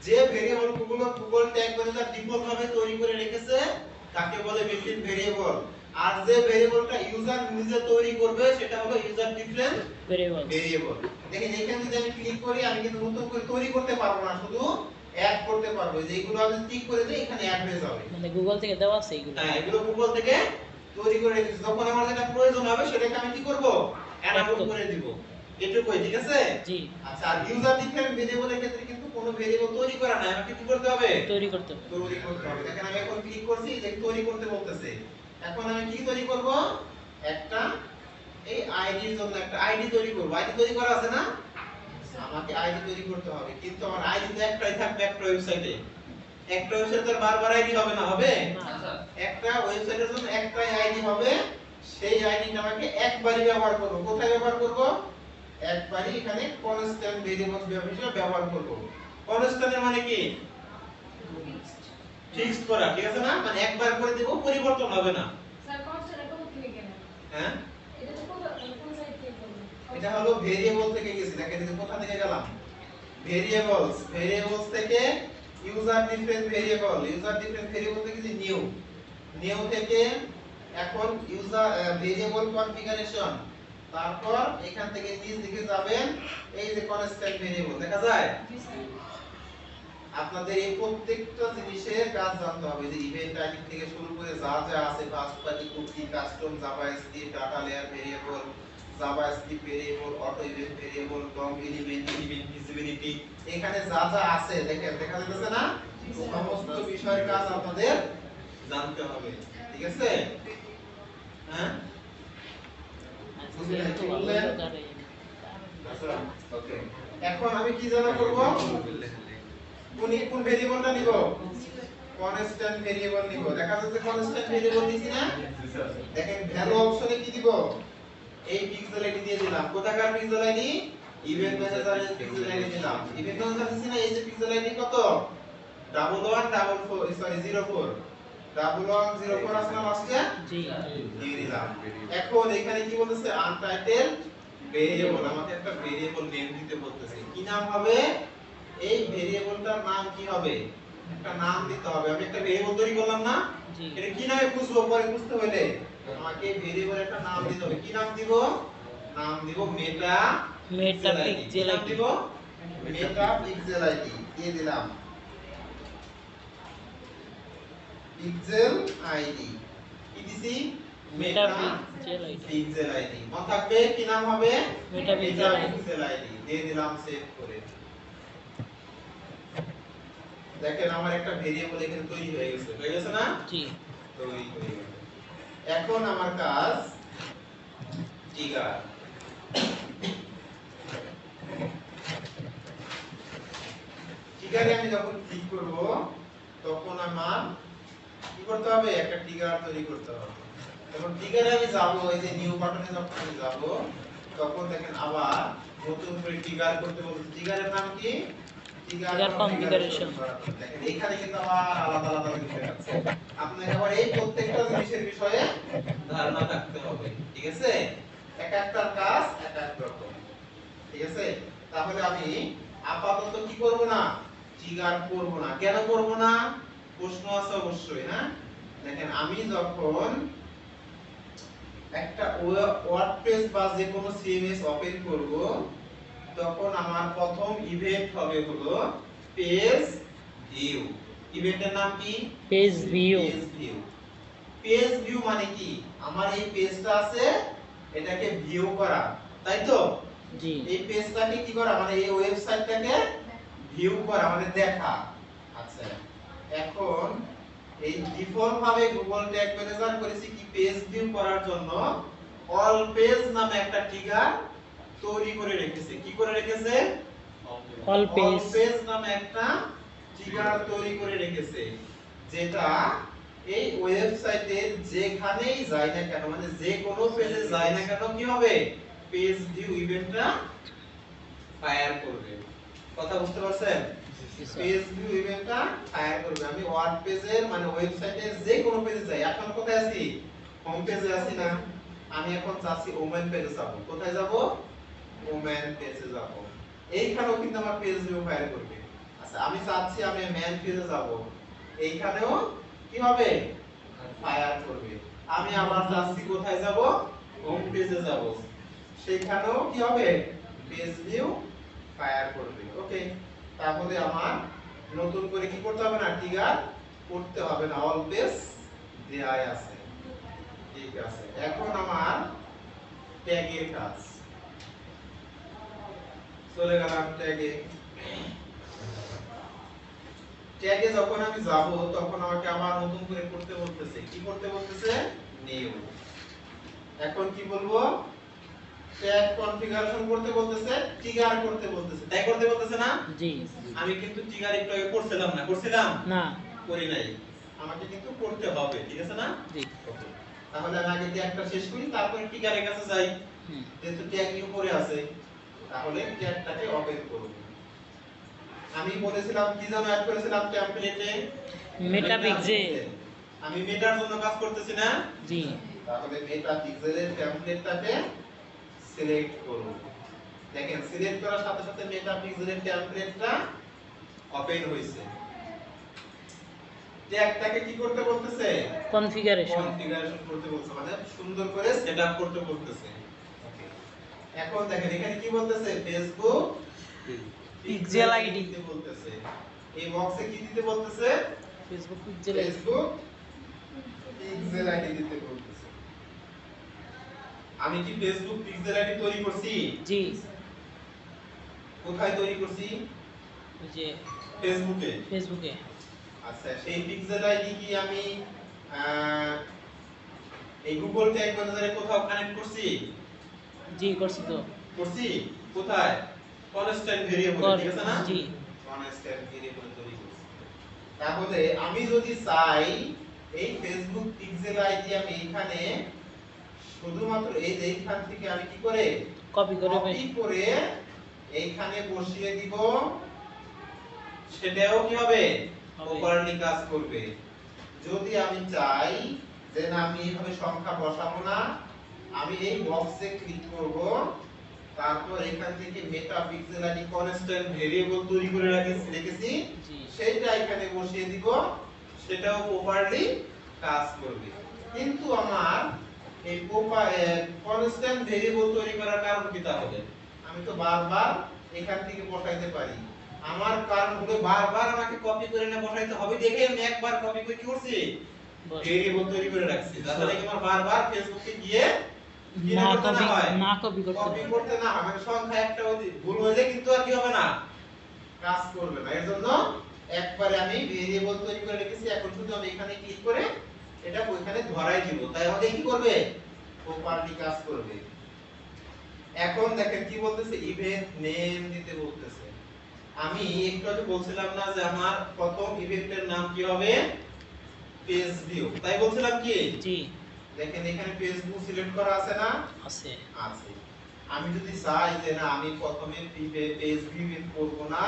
যে variable Google tag manager default ভাবে তৈরি করে রেখেছে তাকে বলে বিল্ট ইন ভেরিয়েবল। আর যে ভেরিয়েবলটা ইউজার নিজে তৈরি করবে সেটা হলো ইউজার ডিফারেন্ট ভেরিয়েবল। দেখেন এখানে যদি আমি ক্লিক করি আমি কিন্তু নতুন করে তৈরি করতে পারবো না, শুধু অ্যাড করতে পারবো। যেগুলো আমি টিক করে দেই এখানে অ্যাড হয়ে যাবে। মানে গুগল থেকে দেওয়া আছে এগুলো। হ্যাঁ, এগুলো গুগল থেকে তৈরি করে রেখেছি, যখন আমার যেটা প্রয়োজন হবে সেটাকে আমি কি করব, অ্যাড করে দিব। এটুকুই, ঠিক আছে? জি। আচ্ছা, আর ইউজার ডিফারেন্ট ভেরিয়েবলের ক্ষেত্রে কিন্তু কোনো ভেরিয়েবল তৈরি করা নাই, আমাকে কি করতে হবে, তৈরি করতে হবে। তৈরি করতে হবে। দেখেন আমি এখন ক্লিক করছি যে তৈরি করতে বলতেছে। এখন আমি কি তৈরি করব, একটা এই আইডির জন্য একটা আইডি তৈরি করব। আইডি তৈরি করা আছে না, আমাকে আইডি তৈরি করতে হবে, কিন্তু আমার আইডি তো একটাই থাকবে একটা ওয়েবসাইটে। একটা ওয়েবসাইটে বারবার আইডি হবে না, হবে না। একটা ওয়েবসাইটের জন্য একটাই আইডি হবে। সেই আইডিটা আমাকে একবারই ব্যবহার করব। কোথায় ব্যবহার করব, একবারই এখানে কনস্ট্যান্ট ভেরিয়েবল হিসেবে ব্যবহার করব। কনস্ট্যান্টের মানে কি, ফিক্সড করা, ঠিক আছে না? মানে একবার করে দেব, পরিবর্তন হবে না। স্যার কনস্ট্যান্ট কোথা থেকে গেল? হ্যাঁ, এটা তো কোন সাইড থেকে করব? এটা হলো ভেরিয়েবল থেকে গেছি। দেখেন এই যে কোথা থেকে গেলাম, ভেরিয়েবলস থেকে user different variable, user different variable থেকে যে নিউ থেকে এখন ইউজার ভেরিয়েবল কনফিগারেশন, তারপর এখান থেকে নিচ দিকে যাবেন এই যে কনস্ট্যান্ট ভেরিয়েবল, দেখা যায়? জি স্যার। আপনাদের এই প্রত্যেকটা জিনিসের কাজ জানতে হবে, যে ইভেন্ট আইডি থেকে শুরু করে যা যা আছে, first party cookie, custom JavaScript, data layer variable, JavaScript variable, auto event variable, DOM element, event visibility, এখানে যা যা আছে দেখেন, দেখা যাচ্ছে না? সমস্ত বিষয়ের কাজ আপনাদের জানতে হবে, ঠিক আছে? হ্যাঁ, বুঝলেন কি বললেন? আচ্ছা, ওকে। এখন আমি কি জানা করব, কোন ভেরিয়েবলটা নিব, কনস্ট্যান্ট ভেরিয়েবল নিব। দেখা যাচ্ছে কনস্ট্যান্ট ভেরিয়েবল দিছি না? দেখেন ভ্যালু অপশনে কি দিব, এই পিক্সেল আইডি দিয়ে দিলাম। কোথাকার পিক্সেল আইডি, ইভেন্ট ম্যানেজারের পিক্সেল আইডি দিলাম। ইভেন্ট ম্যানেজার দিছি না, এই যে পিক্সেল আইডি কত, 1104 1104 আছে না লাস্টে, জি দিয়ে দিলাম। এখন এখানে কি বলতেছে, আনটাইটেল ভেরিয়েবল, আমাকে একটা ভেরিয়েবল নেম দিতে বলতেছে। কি নাম হবে, এই ভেরিয়েবলটার নাম কি হবে, একটা নাম দিতে হবে। আমি একটা ভেরিয়েবল তৈরি করলাম না, জি এটা কি নামে খুঁজবো, পরে খুঁজতে হলে আমাকে ভেরিয়েবল একটা নাম দিতে হবে। কি নাম দিব, নাম দিব মেটা মেটা পিক্সেল পিক্সেল আইডি আইডি দিব মেটা পিক্সেল আইডি দিয়ে দিলাম পিক্সেল আইডি কি দিছি মেটা পিক্সেল আইডি পিক্সেল আইডি মনে থাকবে কি নাম হবে মেটা পিক্সেল আইডি পিক্সেল আইডি দিয়ে দিলাম সেভ করে দেখেন আমার একটা ভেরিয়েবল এখানে তৈরি হয়ে গেছে না জি তৈরি হয়ে গেছে এখন আমার কাজ ট্রিগার ট্রিগারে আমি যখন ক্লিক করব তখন আমার কি করতে হবে একটা ট্রিগার তৈরি করতে হবে এখন ট্রিগারে আমি যাব এই যে নিউ বাটনে যখন আমি যাব তখন দেখেন আবার নতুন করে ট্রিগার করতে বলছে ট্রিগারের নাম কি ট্রিগার কনফিগারেশন দেখেন এখানে কিন্তু আবার আলাদা আলাদা বিষয় আছে আপনাকে আবার এই প্রত্যেকটা জিনিসের বিষয়ে ধারণা রাখতে হবে ঠিক আছে এক একটার কাজ এক এক রকম ঠিক আছে তাহলে আমি আপাতত কি করব না ট্রিগার করব না কেন করব না প্রশ্ন আছে অবশ্যই হ্যাঁ দেখেন আমি যখন একটা ওয়ার্ডপ্রেস বা যে কোনো সিএমএস ওপেন করব তখন আমার প্রথম ইভেন্ট হবে হলো পেজ ভিউ ইভেন্টের নাম কি page view page view page view মানে কি আমার এই পেজটা আছে এটাকে ভিউ করা তাই তো জি এই পেজটাকে কি করা মানে এই ওয়েবসাইটটাকে ভিউ করা মানে দেখা আচ্ছা এখন এই ডিফল্ট ভাবে গুগল ট্যাগ ম্যানেজার করেছে কি পেজ ভিউ করার জন্য অল পেজ নামে একটা ট্রিগার তৈরি করে রেখেছে কি করে রেখেছে অল পেজ পেজ নামে একটা ট্রিগার তৈরি করে রেখেছে যেটা এই ওয়েবসাইটের যেখানেই যায় না কেন মানে যে কোনো পেজে যায় না কেন কি হবে পেজ ভিউ ইভেন্টটা ফায়ার করবে কথা বুঝতে পারছেন পেজ ভিউ ইভেন্টটা ফায়ার করবে আমি ওয়ার্ড পেজের মানে ওয়েবসাইটের যে কোনো পেজে যাই এখন কোথায় আছি হোম পেজে আছি না আমি এখন যাচ্ছি ওমেন পেজে যাব কোথায় যাব ওমেন পেজে যাব এইখানেও কিন্তু আমার পেজ ভিউ ফায়ার করবে আচ্ছা আমি চাচ্ছি আমি মেন পেজে যাব এইখানেও কি হবে ফায়ার করবে আমি আবার যাচ্ছি কোথায় যাব হোম পেজে যাব সেখানেও কি হবে পেজ ভিউ ফায়ার করবে ওকে তাহলে আমার নতুন করে কি করতে হবে না ট্রিগার করতে হবে না অল পেজ দেয়াই আছে ঠিক আছে এখন আমার ট্যাগের কাজ চলে গেলাম ট্যাগে ট্যাগে যখন আমি যাব তখন আমাকে আবার নতুন করে করতে বলতেছে কি করতে বলতেছে নিউ এখন কি বলবো ট্যাগ কনফিগারেশন করতে বলতেছে ট্রিগার করতে বলতেছে তাই করতে বলতেছে না জি আমি কিন্তু ট্রিগার একটু আগে করছিলাম না করছিলাম না করি নাই আমাকে কিন্তু করতে হবে ঠিক আছে না জি Okay. তাহলে আমি আগে ট্যাগটা শেষ করি তারপরে ট্রিগারের কাছে যাই হুম যেহেতু ট্যাগ উপরে আছে তাহলে ট্যাগটাকে ওপেন করব আমি বলেছিলাম কি যেন অ্যাড করেছিলাম টেমপ্লেটে মেটা পিক্সেল আমি মেটার জন্য কাজ করতেছি না জি তাহলে মেটা পিক্সেলের টেমপ্লেটটাকে সিলেক্ট করব দেখেন সিলেক্ট করার সাথে সাথে মেটা পিক্সেলের টেমপ্লেটটা ওপেন হইছে ট্যাগটাকে কি করতে বলতেছে কনফিগারেশন কনফিগারেশন করতে বলছে মানে সুন্দর করে সেটআপ করতে বলতেছে এখন দেখেন এখানে কি বলতেছে ফেসবুক পিক্সেল আইডি দিতে বলতেছে এই বক্সে কি দিতে বলতেছে Facebook pixel Facebook pixel ID দিতে বলতেছে আমি কি ফেসবুক পিক্সেল আইডি তৈরি করছি জি কোথায় তৈরি করছি ওই যে ফেসবুকে ফেসবুকে আচ্ছা সেই পিক্সেল আইডি কি আমি এই গুগল ট্যাগ ম্যানেজারে কোথাও কানেক্ট করছি জি করছি তো করছি কোথায় কনস্ট্যান্ট ভেরিয়েবল ঠিক আছে না জি কনস্ট্যান্ট ভেরিয়েবল তৈরি করছি তাহলে আমি যদি চাই এই ফেসবুক পিক্সেল আইডি আমি এখানে শুধুমাত্র এই যে এইখান থেকে আমি কি করে কপি করে কপি করে এইখানে বসিয়ে দিব সেটাও কি হবে প্রপারলি কাজ করবে যদি আমি চাই যে না আমি এইভাবে সংখ্যা বসাবো না আমি এই বক্সে ক্লিক করব তারপর এখান থেকে মেটা পিক্সেল আইডি কনস্ট্যান্ট ভেরিয়েবল তৈরি করে রেখেছি জি সেটা এখানে বসিয়ে দিব সেটাও প্রপারলি কাজ করবে কিন্তু আমার এই কনস্ট্যান্ট ভেরিয়েবল তৈরি করার কারণ কি তাহলে আমি আমি তো বারবার এখান থেকে বসাইতে পারি। আমার কারণ হলো বারবার আমাকে কপি করে না বসাইতে হবে দেখে আমি একবার কপি করে কি করছি বস। ভেরিয়েবল তৈরি করে রাখছি, তাহলে কি আমার বারবার ফেসবুকে গিয়ে কি না করতে কপি হয়? না কপি করতে কপি হবে। করতে না হয়, মানে সংখ্যা একটা ভুল হলে কিন্তু আর কি হবে না, কাজ করবে না। এর জন্য একবারে আমি ভেরিয়েবল তৈরি করে রেখেছি, এখন শুধু আমি এখানে ক্লিক করে এটা ওইখানে ধরাই দিব, তাই আমাদের কি করবে প্রপার্টি কাজ করবে। এখন দেখেন কি বলতেছে, ইভেন্ট নেম দিতে বলতেছে। আমি একটু আগে বলছিলাম না যে আমার প্রথম ইভেন্টের নাম কি হবে, পেজ ভিউ, তাই বলছিলাম কি? জি দেখেন এখানে পেজ ভিউ সিলেক্ট করা আছে না? আছে। আছে। আমি যদি চাই যে না আমি প্রথমে পেজ ভিউ ইভেন্ট করব না,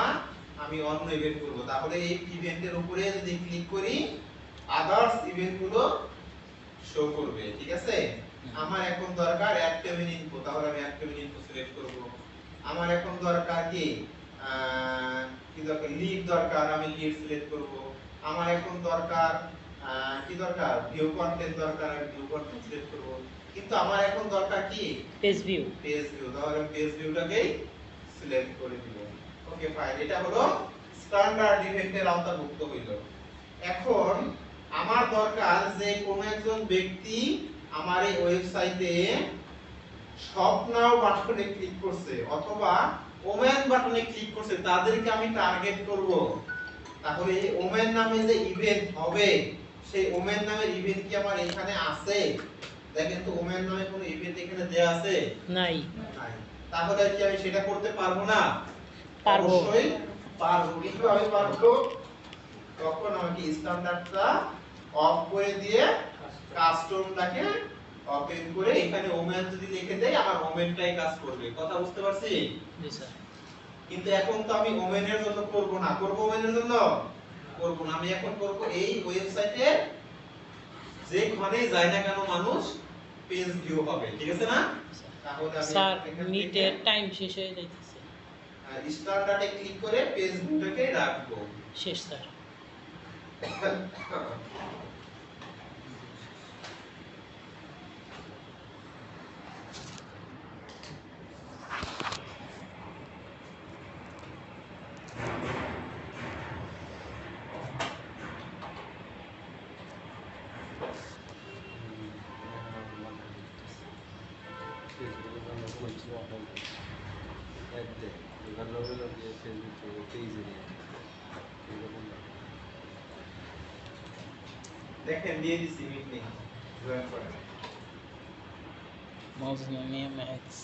আমি অন্য ইভেন্ট করব, তাহলে এই ইভেন্টের উপরে যদি ক্লিক করি আদার্স ইভেন্ট গুলো শো করবে, ঠিক আছে? আমার এখন দরকার অ্যাড পেমেন্ট ইনফো, তাহলে আমি অ্যাড পেমেন্ট ইনফো সিলেক্ট করব। আমার এখন দরকার কি কি দরকার, লিড দরকার, আমি লিড সিলেক্ট করব। আমার এখন দরকার কি দরকার, ভিউ কন্টেন্ট দরকার, আমি ভিউ কন্টেন্ট সিলেক্ট করব। কিন্তু আমার এখন দরকার কি পেজ ভিউ। পেজ ভিউ, তাহলে আমি পেজ ভিউটাকেই সিলেক্ট করে দিব। ওকে ফাইন, এটা হলো স্ট্যান্ডার্ড ইভেন্টের আওতাভুক্ত হইল। এখন আমার দরকার যে কোনো একজন ব্যক্তি আমার এই ওয়েবসাইটে শপ নাও বাটনে ক্লিক করছে অথবা ওমেন বাটনে ক্লিক করছে, তাদেরকে আমি টার্গেট করব। তাহলে এই ওমেন নামে যে ইভেন্ট হবে, সেই ওমেন নামের ইভেন্ট কি আমার এখানে আছে? দেখেন তো ওমেন নামে কোনো ইভেন্ট এখানে দেয়া আছে? নাই। নাই। তাহলে কি আমি সেটা করতে পারবো না? পারবো। অবশ্যই পারবো, কিন্তু আমি পারবো তখন আমাকে স্ট্যান্ডার্ডটা অফ করে দিয়ে কাস্টমটাকে ওপেন করে এখানে ওমেন যদি লিখে দেই আমার ওমেনটাই কাজ করবে। কথা বুঝতে পারছি? জি স্যার। কিন্তু এখন তো আমি ওমেনের জন্য করব না, করব ওমেনের জন্য করব না, আমি এখন করব এই ওয়েবসাইটে যেখানেই যায় না কেন মানুষ পেজ ভিউ হবে, ঠিক আছে না? তাহলে আমি স্যার এখান মিটের থেকে টাইম শেষ হয়ে যাইতেছে। স্ট্যান্ডার্ডে ক্লিক করে পেজ ভিউটাকে রাখবো। শেষ স্যার। দেখেন দিয়ে দিছি মিটিং জয়েন করেন। মজনুম এক্স।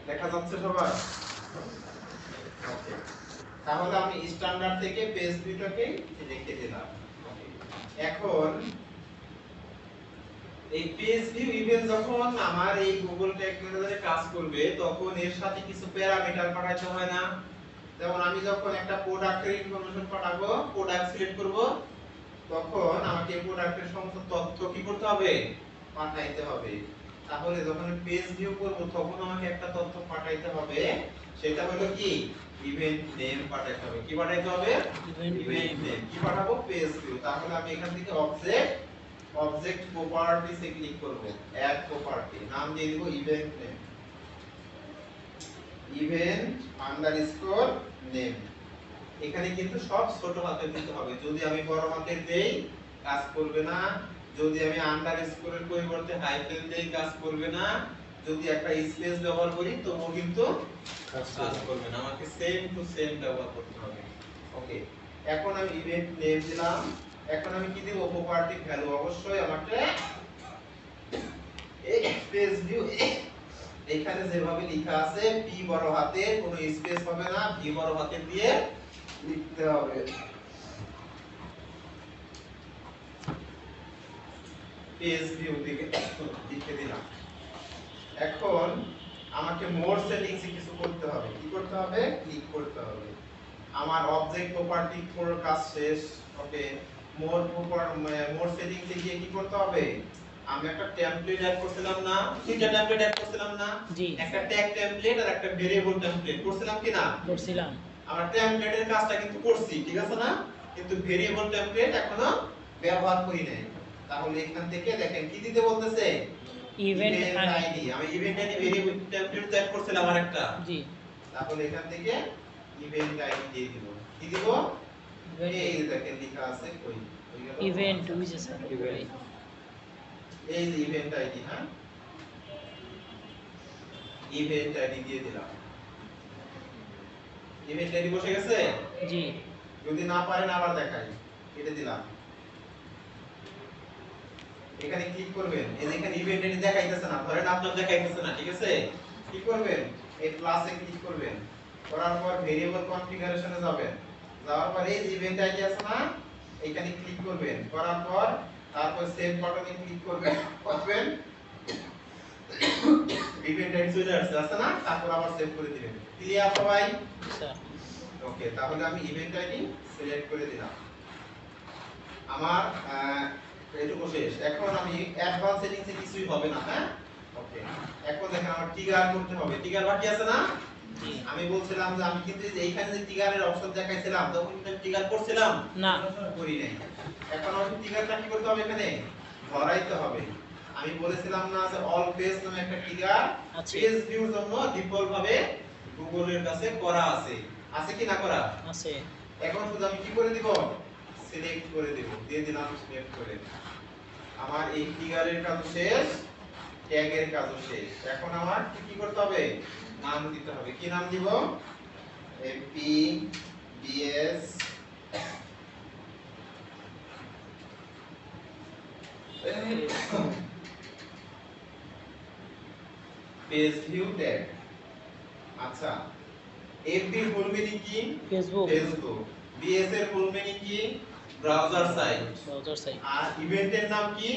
দেখা যাচ্ছে সবার? ওকে, তাহলে আমি স্ট্যান্ডার্ড থেকে পেজ ভিউটাকে রেখে দিলাম। ওকে, এখন এই পেজ ভিউ ইভেন্ট যখন আমার এই গুগল ট্যাগ ম্যানেজারে কাজ করবে তখন এর সাথে কিছু প্যারামিটার পাঠাইতে হয় না? যেমন আমি যখন একটা প্রোডাক্টের ইনফরমেশন পাঠাবো, প্রোডাক্ট সিলেক্ট করব, তখন আমাকে প্রোডাক্টের সমস্ত তথ্য কি করতে হবে, পাঠাইতে হবে। তাহলে যখন পেজ ভিউ করব তখন আমাকে একটা তথ্য পাঠাইতে হবে, সেটা হলো কি ইভেন্ট নেম পাঠাইতে হবে। কি পাঠাইতে হবে? Event name. কি পাঠাবো? Page view. তাহলে আমি এখান থেকে অবজেক্ট প্রপার্টিস এ ক্লিক করব, অ্যাড প্রপার্টি, নাম দিয়ে দিব event name, event underscore name. এখানে কিন্তু সব ছোট হাতে দিতে হবে, যদি আমি বড় হাতের দেই কাজ করবে না, যদি আমি আন্ডারস্কোরের পরিবর্তে হাইফেন দেই কাজ করবে না, যদি একটা স্পেস ব্যবহার করি তবুও কিন্তু কাজ করবে না, আমাকে সেম টু সেম ব্যবহার করতে হবে। ওকে, এখন আমি ইভেন্ট নেম দিলাম। এখন আমি কি দেব? Property value. অবশ্যই আমাকে এই পেজ ভিউ এখানে যেভাবে লেখা আছে পি বড় হাতে, কোনো স্পেস হবে না, ভি বড় হাতে দিয়ে লিখতে হবে। পেজ ভিউ দিকে লিখে দিলাম। এখন আমাকে মোর সেটিংসে কিছু করতে হবে। কি করতে হবে? ক্লিক করতে হবে। আমার অবজেক্ট প্রপার্টি ফর কাজ শেষ। ওকে, মোর সেটিংসে গিয়ে কি করতে হবে? আমি একটা টেমপ্লেট অ্যাড করছিলাম না? তিনটা টেমপ্লেট অ্যাড করছিলাম না? জি একটা ট্যাগ টেমপ্লেট আর একটা ভেরিয়েবল টেমপ্লেট করছিলাম কি না? করছিলাম। আমরা টেমপ্লেটের কাজটা কিন্তু করছি, ঠিক আছে না? কিন্তু ভেরিয়েবল টেমপ্লেট এখনো ব্যবহার করি নাই। তাহলে এখান থেকে দেখেন কি দিতে বলতেছে? Event ID. আমি event ID variable template set করছিলাম আরেকটা। জি তাহলে এখান থেকে ইভেন্ট আইডি দিয়ে দিব। কি দিব? এই যে দেখেন লেখা আছে কই গেল? ইভেন্ট বুঝে স্যার Event। এই যে ইভেন্ট আইডি, হ্যাঁ, ইভেন্ট আইডি দিয়ে দিলাম। ইভেন্ট আইডি বসে গেছে? জি যদি না পারেন আবার দেখাই। কেটে দিলাম। এখানে ক্লিক করবেন। এই যে এখানে ইভেন্ট আইডি দেখাইতেছে না, ধরেন আপনার দেখাইতেছে না, ঠিক আছে? কি করবেন? এই প্লাসে ক্লিক করবেন। করার পর ভেরিয়েবল কনফিগারেশনে যাবেন। যাওয়ার পর এই যে ইভেন্ট আইডি আছে না, এখানে ক্লিক করবেন। করার পর তারপর সেভ বাটনে ক্লিক করবেন। ইভেন্ট আইডি চলে আসছে, আছে না? তারপর আবার সেভ করে দিবেন। ক্লিয়ার সবাই? স্যার। ওকে, তাহলে আমি ইভেন্ট আইডি সিলেক্ট করে দিলাম। আমার এইটুকু শেষ। এখন আমি অ্যাডভান্স সেটিংসে কিছুই হবে না, হ্যাঁ? ওকে, এখন দেখেন আমার ট্রিগার করতে হবে। ট্রিগার বাকি আছে না? জি আমি বলছিলাম যে আমি কিন্তু এই যে এইখানে যে ট্রিগারের অপশন দেখাইছিলাম তখন কিন্তু ট্রিগার করছিলাম না করি নাই। এখন আমাকে ট্রিগারটা কি করতে হবে? এখানে ধরাইতে হবে। আমি বলেছিলাম না যে অল পেজ নামে একটা ট্রিগার আছে পেজ ভিউর জন্য ডিফল্ট ভাবে গুগলের কাছে করা আছে। আছে কি না করা? আছে। এখন শুধু আমি কি করে দিব? সিলেক্ট করে দেব। দিয়ে দিলাম সিলেক্ট করে। আমার এই ফিগারের কাজ শেষ, ট্যাগের কাজ শেষ। এখন আমার কি করতে হবে? নাম দিতে হবে। কি নাম দিব? MP BS page view tag. আচ্ছা, এমপি ফুল মিনিং কি? Facebook Facebook. বিএস এর ফুল মিনিং কি? Browser site. Browser site. আর ইভেন্টের নাম কি?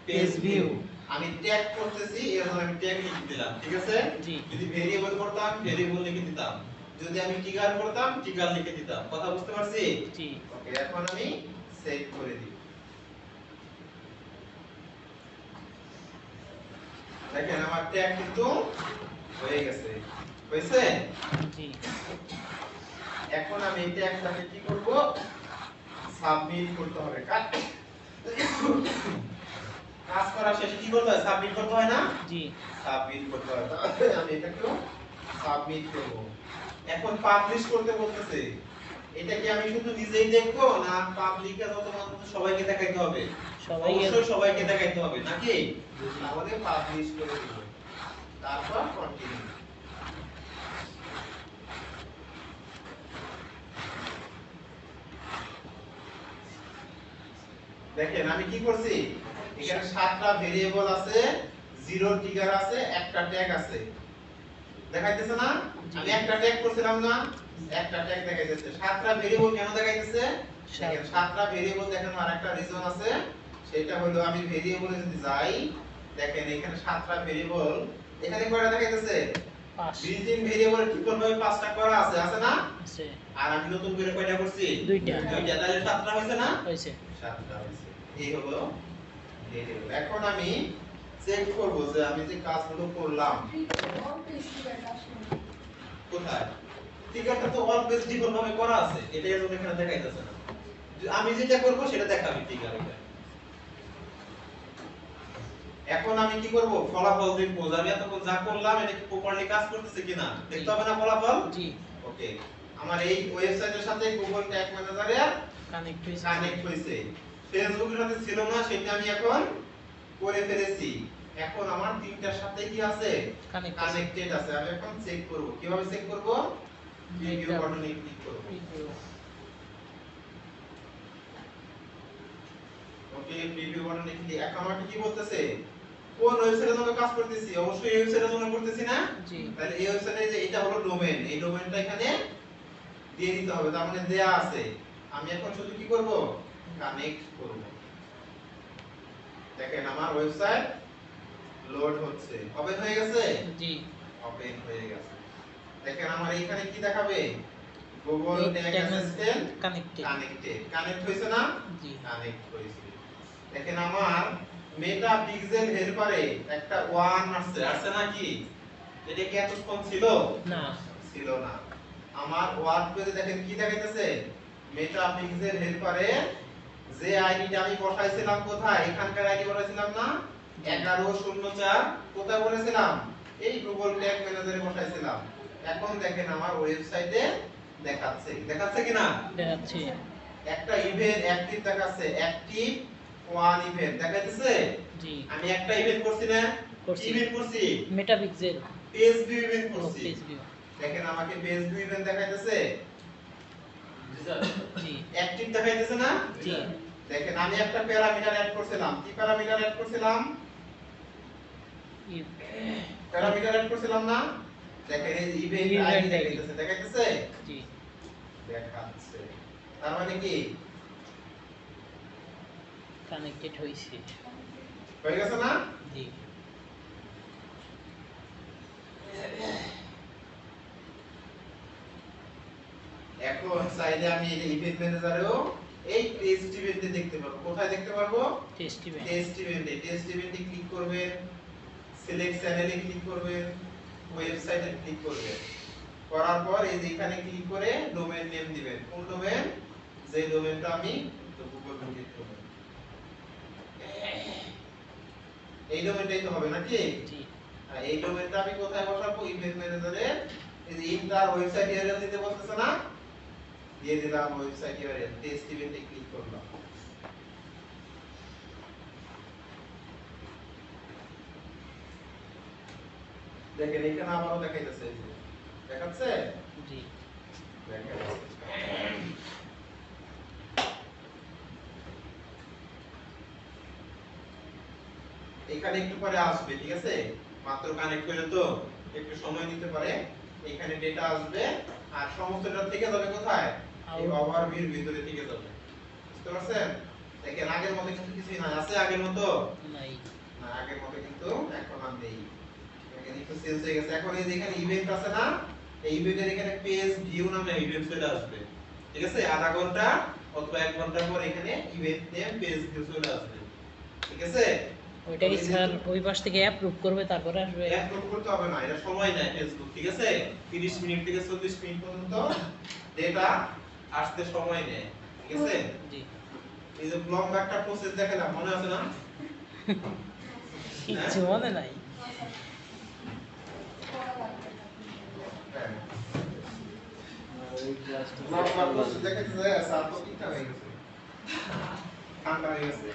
Page view. আমি ট্যাগ করতেছি, এর জন্য আমি ট্যাগ লিখে দিলাম, ঠিক আছে? জি যদি ভেরিয়েবল করতাম ভেরিয়েবল লিখে দিতাম, যদি আমি ট্রিগার করতাম ট্রিগার লিখে দিতাম। কথা বুঝতে পারছি? জি ওকে, এখন আমি সেভ করে দিই। দেখেন আমার ট্যাগ কিন্তু হয়ে গেছে। হয়েছে? জি এখন আমি এই ট্যাগটাকে কি করব? সাবমিট করতে হবে। কাজ করা শেষে কি করতে হয়? সাবমিট করতে হয় না? জি সাবমিট করতে হয়। তাহলে আমি এটাকেও সাবমিট করব। এখন পাবলিশ করতে বলতেছে। এটা কি আমি শুধু নিজেই দেখবো না পাবলিকে যত মানুষ সবাইকে দেখাইতে হবে? সবাই অবশ্যই সবাইকে দেখাইতে হবে নাকি? জি। তাহলে পাবলিশ করে দিব। তারপর কন্টিনিউ। দেখেন আমি কি করছি? এখানে 7টা ভেরিয়েবল আছে, 0 ট্রিগার আছে, একটা ট্যাগ আছে। দেখাইতেছে না? আমি একটা ট্যাগ করছিলাম না? একটা ট্যাগ দেখাইতেছে। 7টা ভেরিয়েবল কেন দেখাইতেছে? দেখেন 7টা ভেরিয়েবল দেখানোর আরেকটা রিজন আছে। সেটা হলো আমি ভেরিয়েবলে যদি যাই, দেখেন এখানে 7টা ভেরিয়েবল, এখানে কয়টা দেখাইতেছে? 5 বিল্ট-ইন ভেরিয়েবল ডিফল্টভাবে 5টা করা আছে, আছে না? আছে আর আমি নতুন করে কয়টা করছি? দুইটা। তাহলে 7টা হইছে না? হয়েছে। 7টা হইছে। এই হলো ভেরিয়েবল। এখন আমি চেক করব যে আমি যে কাজগুলো করলাম কোথায়। ট্রিগারটা তো অল পেজ ডিফল্ট ভাবে করা আছে, এটা এর জন্য এখানে দেখাইতেছে না। আমি যেটা করব সেটা দেখাবে ট্রিগার এটা। এখন আমি কি করব? ফলাফল দেখব যে আমি এতক্ষণ যা করলাম এটা কি প্রপারলি কাজ করতেছে কিনা। দেখতে হবে না ফলাফল? জি ওকে, আমার এই ওয়েবসাইটের সাথে গুগল ট্যাগ ম্যানেজারের কানেক্ট হয়েছে। কানেক্ট হইছে। ফেসবুকের সাথে ছিল না, সেটা আমি এখন করে ফেলেছি। এখন আমার তিনটার সাথে কি আছে? কানেক্ট কানেক্টেড আছে। আমি এখন চেক করব। কিভাবে চেক করব? প্রিভিউ বাটনে ক্লিক করব। ওকে, প্রিভিউ বাটনে ক্লিক। এখন আমাকে কি বলতেছে? কোন ওয়েবসাইটের জন্য কাজ করতেছি? অবশ্যই এই ওয়েবসাইটের জন্য করতেছি না? জি তাহলে এই ওয়েবসাইটে যে এটা হলো ডোমেইন, এই ডোমেইনটা এখানে দিয়ে দিতে হবে। তার মানে দেয়া আছে। আমি এখন শুধু কি করব? কানেক্ট করব। দেখেন আমার ওয়েবসাইট লোড হচ্ছে। ওপেন হয়ে গেছে? জি ওপেন হয়ে গেছে। দেখেন আমার এখানে কি দেখাবে Google tag assistant connected connect হয়েছে না? জি কানেক্ট হয়েছে। দেখেন আমার মেটা পিক্সেল হেল্পারে একটা 1 আসছে নাকি? এটা কি এতক্ষণ ছিল? না ছিল না। আমার ওয়ার্ড পেজে দেখেন কি দেখাইতেছে মেটা পিক্সেল হেল্পারে যে আইডিটা আমি বসাইছিলাম কোথায়? এখানকার আইডি বসাইছিলাম না 1104 কোথায় বলেছিলাম? এই গুগল ট্যাগ ম্যানেজারে বসাইছিলাম। এখন দেখেন আমার ওয়েবসাইটে দেখাচ্ছে কি না? দেখাচ্ছি একটা ইভেন্ট অ্যাক্টিভ দেখাচ্ছে অ্যাক্টিভ 1 ইভেন্ট দেখাইতেছে। জি আমি একটা ইভেন্ট করছি না? করছি। ইভেন্ট করছি মেটাপিক্সেল পেজ ভিউ ইভেন্ট করছি। পেজ ভিউ দেখেন আমাকে পেজ ভিউ ইভেন্ট দেখাইতেছে জি অ্যাক্টিভ দেখাইতেছে না? জি দেখেন আমি একটা প্যারামিটার অ্যাড করছিলাম। কি প্যারামিটার অ্যাড করছিলাম? প্যারামিটার অ্যাড করছিলাম না? দেখেন এই ইভেন্ট Event আইডি ID দেখাইতেছে জি দেখাচ্ছে। তার মানে কি কানেক্টেড হইছে হয়ে গেছে না? জি এখন চাইলে আমি এই ইভেন্ট ম্যানেজারেও এই টেস্ট ইভেন্টে দেখতে পারবো। কোথায় দেখতে পারবো? টেস্ট ইভেন্ট টেস্ট ইভেন্টে ক্লিক করবেন, সিলেক্ট চ্যানেলে ক্লিক করবেন, ওয়েবসাইটে ক্লিক করবেন। করার পর এই যে এখানে ক্লিক করে ডোমেইন নেম দিবেন। কোন ডোমেইন? যে ডোমেইনটা আমি গুগল ভিজিট করব। এই ডোমেইনটাই তো হবে নাকি? জি আর এই ডোমেইনটা আমি কোথায় বসাবো? ইভেন্ট ম্যানেজারে এই যে ইন্টার ওয়েবসাইট ইউআরএল দিতে বলতেছে না? দিয়ে দিলাম ওয়েবসাইট ইউআরএল, টেস্ট ইভেন্টে ক্লিক করলাম। দেখেন এখানে আবারও দেখাইতেছে এই যে দেখাচ্ছে জি এখানে একটু পরে আসবে, ঠিক আছে? মাত্র কানেক্ট করে তো একটু সময় নিতে পারে। এখানে ডেটা আসবে আর সমস্তটা থেকে যাবে কোথায়? এই ওভারভিউর ভিতরে থেকে যাবে। বুঝতে পারছেন? দেখেন আগের মতো কিন্তু কিছুই নাই, আছে আগের মতো? নাই না, আগের মতো কিন্তু এখন আর নেই। দেখেন একটু চেঞ্জ হয়ে গেছে। এখন এই যে এখানে ইভেন্ট আছে না? এই ইভেন্টের এখানে পেজ ভিউ নামে ইভেন্ট চলে আসবে। ঠিক আছে? আধা ঘন্টা অথবা 1 ঘন্টা পর এখানে ইভেন্ট নেম পেজ ভিউ চলে আসবে। ঠিক আছে? ওইটা কি স্যার ওই পাশ থেকে অ্যাপ্রুভ করবে তারপরে আসবে? অ্যাপ্রুভ করতে হবে না, এটা সময় নেয় ফেসবুক। ঠিক আছে? 30 মিনিট থেকে 40 মিনিট পর্যন্ত ডেটা আসতে সময় নেয়। ঠিক আছে? জি এই যে লম্বা একটা প্রসেস দেখালাম, মনে আছে না? কিচ্ছু মনে নাই হ্যাঁ। লম্বা প্রসেস দেখাইতে যায় স্যার তো ঠিকঠাক হয়ে গেছে। ঠান্ডা হয়ে গেছে।